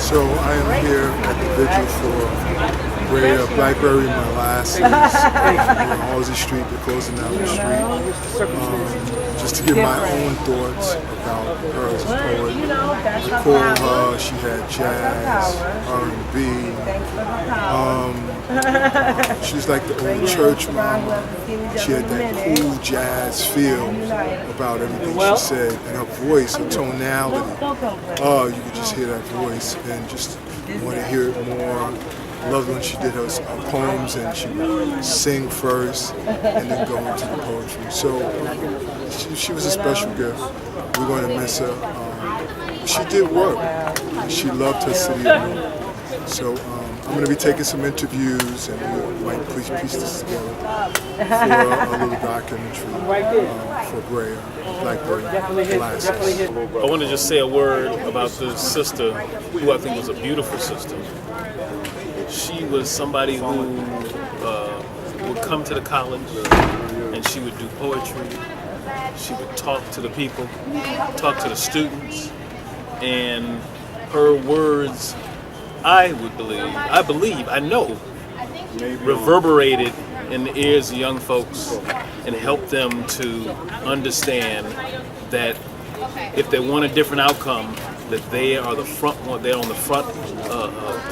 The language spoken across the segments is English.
So I am here at the vigil for Breya BlkbrryMolassez on Halsey Street. They're closing down the street. Just to give my own thoughts about her as a poet. For her, she had jazz, R&B. She's like the old church mama. She had that cool jazz feel about everything she said, and her voice, her tonality. You could just hear that voice and just want to hear it more. Loved when she did her poems and she would sing first and then go into the poetry. So she was a special gift. We're going to miss her. She did work. She loved her city of New York. So I'm going to be taking some interviews and we might piece this together for a little documentary for Breya BlkbrryMolassez. I want to just say a word about this sister who I think was a beautiful sister. She was somebody who would come to the college and she would do poetry. She would talk to the people, talk to the students, and her words, I know, reverberated in the ears of young folks and helped them to understand that if they want a different outcome, that they are the front one, they're on the front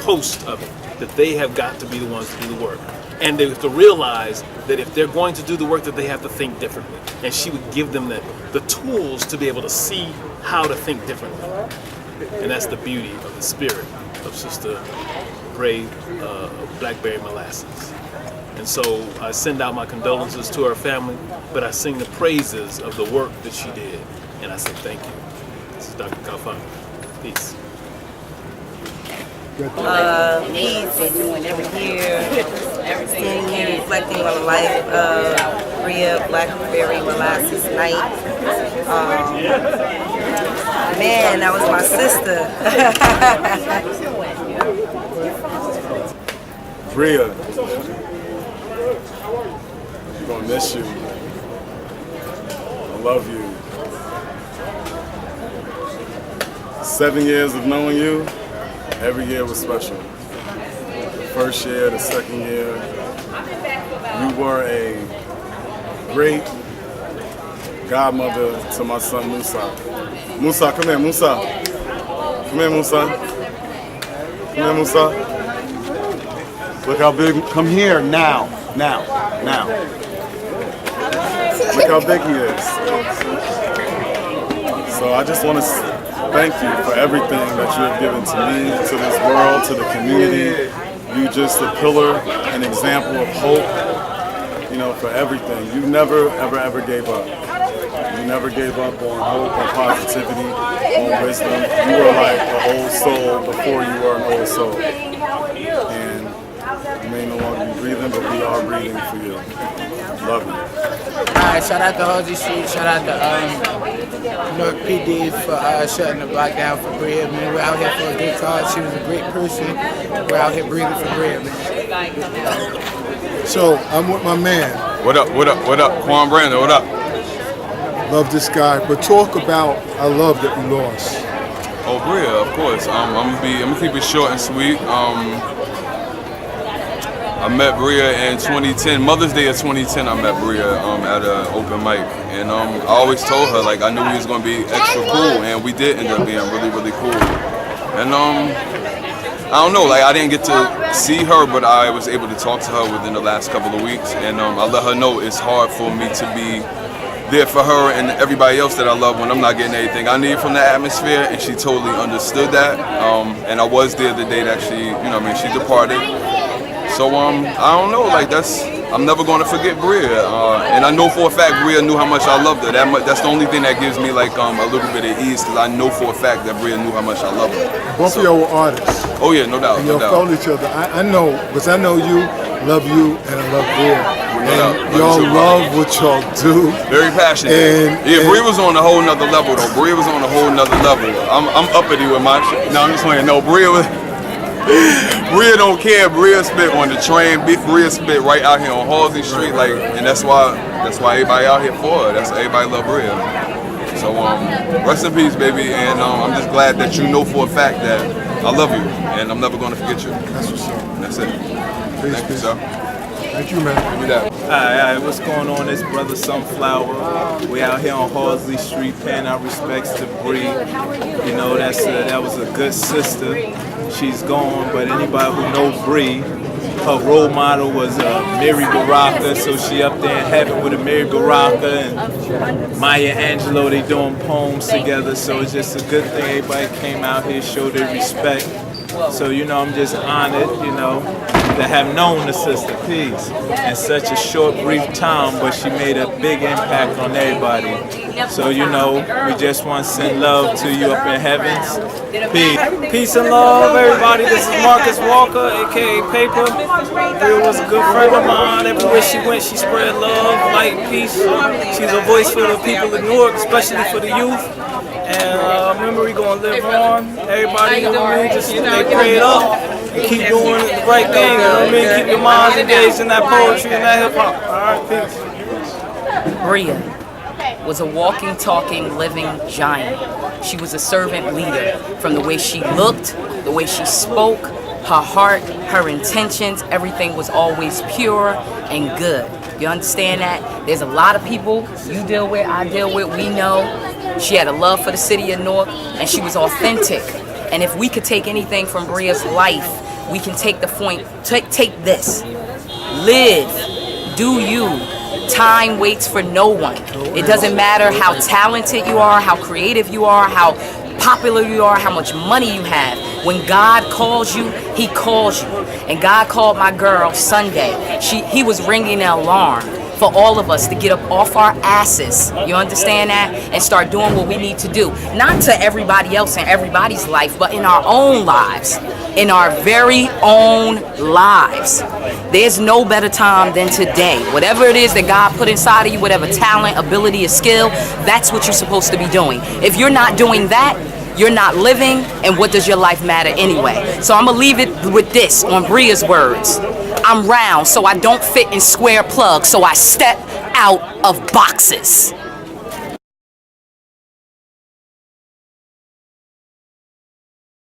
post of it, that they have got to be the ones to do the work. And they have to realize that if they're going to do the work, that they have to think differently. And she would give them the tools to be able to see how to think differently. And that's the beauty of the spirit of Sister Breya BlkbrryMolassez. And so I send out my condolences to her family, but I sing the praises of the work that she did. And I say thank you. This is Dr. Kalfan. Peace. Me sitting here reflecting on the life of Breya BlkbrryMolassezknight. Man, that was my sister. Breya, we're gonna miss you. I love you. 7 years of knowing you, every year was special. The first year, the second year, you were a great godmother to my son Musa. Musa, come here, Musa. Come here, Musa. Come here, Musa. Look how big, come here, now. Look how big he is. So I just want to thank you for everything that you have given to me, to this world, to the community. You just a pillar, an example of hope, you know, for everything. You never, ever gave up. You never gave up on hope, on positivity, on wisdom. You were like an old soul before you were an old soul. And you may no longer be breathing, but we are breathing for you. Love you. Alright, shout out to Halsey Street, shout out to North PD for shutting the block down for Breya, man. We're out here for a good cause. She was a great person. We're out here breathing for Breya, man. So I'm with my man. What up? Quan Brandon, what up? Love this guy, but talk about I love that we lost. Oh, Breya, of course. I'm gonna keep it short and sweet. I met Breya in 2010, Mother's Day of 2010. I met Breya at an open mic, and I always told her like I knew we was gonna be extra cool, and we did end up being really cool. And I don't know, like I didn't get to see her, but I was able to talk to her within the last couple of weeks, and I let her know it's hard for me to be there for her and everybody else that I love when I'm not getting anything I need from the atmosphere, and she totally understood that. And I was there the day that she departed. So I don't know, like I'm never going to forget Breya, and I know for a fact Breya knew how much I loved her. That's the only thing that gives me like a little bit of ease, because I know for a fact that Breya knew how much I love her. Both of y'all were artists. Oh yeah, no doubt, and no y'all doubt. felt each other. I know, because I know you, love you, and I love Breya. And y'all love what y'all do. Very passionate. And Breya was on a whole nother level though. Breya was on a whole nother level. I'm uppity with my shit. No, I'm just playing. No, Breya Breya don't care. Breya spit on the train. Breya spit right out here on Halsey Street, like, and that's why everybody out here for her. That's why everybody love Breya. So rest in peace, baby. And I'm just glad that you know for a fact that I love you, and I'm never gonna forget you. That's what's up. That's it. Peace, Thank you, peace. sir. Thank you, man. Give me that. Alright, what's going on? It's Brother Sunflower. We out here on Horsley Street paying our respects to Bree. You know, that was a good sister. She's gone, but anybody who knows Bree, her role model was Mary Baraka, so she up there in heaven with a Mary Baraka and Maya Angelou. They doing poems together, so it's just a good thing everybody came out here, showed their respect. So, you know, I'm just honored, you know, to have known the sister, peace, in such a short, brief time, but she made a big impact on everybody. So, you know, we just want to send love to you up in heavens. Peace. Peace and love, everybody. This is Marcus Walker, aka Paper. Bria was a good friend of mine. Everywhere she went, she spread love, light, and peace. She's a voice for the people of Newark, especially for the youth. And memory gonna live on. Everybody, you know what I mean? Just stay prayed up and keep doing the right thing. You know what I mean? Keep your minds engaged in that poetry and that hip hop. All right, peace. Bria was a walking, talking, living giant. She was a servant leader from the way she looked, the way she spoke, her heart, her intentions, everything was always pure and good. You understand that? There's a lot of people you deal with, I deal with, we know. She had a love for the city of Newark, and she was authentic. And if we could take anything from Bria's life, we can take the point, take this. Live, do you. Time waits for no one. It doesn't matter how talented you are, how creative you are, how popular you are, how much money you have. When God calls you, He calls you. And God called my girl Sunday. He was ringing an alarm for all of us to get up off our asses, you understand that, and start doing what we need to do. Not to everybody else in everybody's life, but in our own lives, in our very own lives. There's no better time than today. Whatever it is that God put inside of you, whatever talent, ability, or skill, that's what you're supposed to be doing. If you're not doing that, you're not living, and what does your life matter anyway? So I'm gonna leave it with this, on Bria's words. I'm round, so I don't fit in square plugs, so I step out of boxes.